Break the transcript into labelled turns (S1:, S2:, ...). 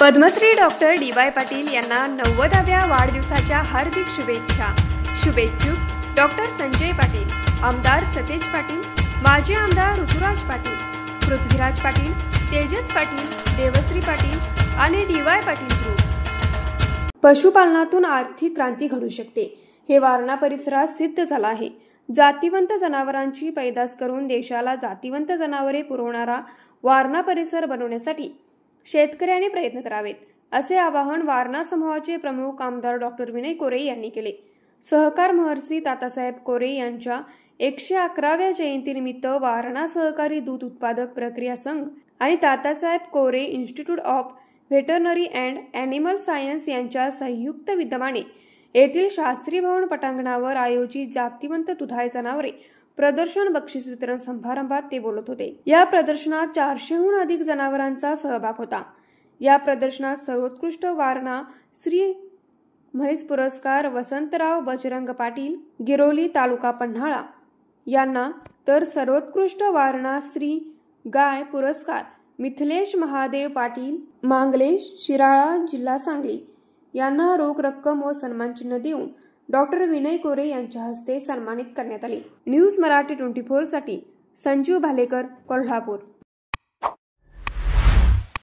S1: Padmashri doctor DY. Patil यांना 90व्या वाढदिवसाच्या हार्दिक शुभेच्छा। शुभेच्छुक डॉक्टर संजय पाटील, आमदार सतेज पाटील, माजी आमदार ऋतुराज पाटील, पृथ्वीराज पाटील, तेजस पाटील, देवश्री पाटील आणि डी.वाय. पाटील ग्रुप। पशुपालनातून आर्थिक क्रांती घडू शकते हे वारणा परिसरात सिद्ध झालं आहे। जातिवंत जनावरांची पैदास करून देशाला जातिवंत जनावरे पुरवणारा वारणा परिसर बनवण्यासाठी शेतकऱ्यांनी प्रयत्न करावेत, असे आवाहन वारणा समूहाचे प्रमुख आमदार डॉक्टर विनय कोरे यांनी केले। सहकार महर्षी तातासाहेब कोरे यांच्या 111व्या जयंतीनिमित्त वारणा सहकारी दूध उत्पादक प्रक्रिया संघ आणि Tatasaheb Kore institute of veterinary and animal science यांच्या संयुक्त विद्यमाने येथील शास्त्री भवन पटांगणावर आयोजित जातिवंत दुधाळ जनावरे प्रदर्शन बक्षीस वितरण समारंभात ते बोलत होते। या प्रदर्शनात 400हून अधिक जनावरांचा सहभाग होता। या प्रदर्शनात सर्वोत्कृष्ट वारणा श्री म्हैस पुरस्कार वसंतराव बजरंग पाटील, गिरोली तालुका पन्हाळा यांना, तर सर्वोत्कृष्ट वारणा श्री गाय पुरस्कार मिथिलेश महादेव पाटील, मांगले, शिराळा, जिल्हा सांगली यांना रोख रक्कम व सन्मानचिन्ह देऊन डॉक्टर विनय कोरे यांच्या हस्ते सन्मानित करण्यात आले। न्यूज मराठी 24 साठी संजू भालेकर, कोल्हापूर।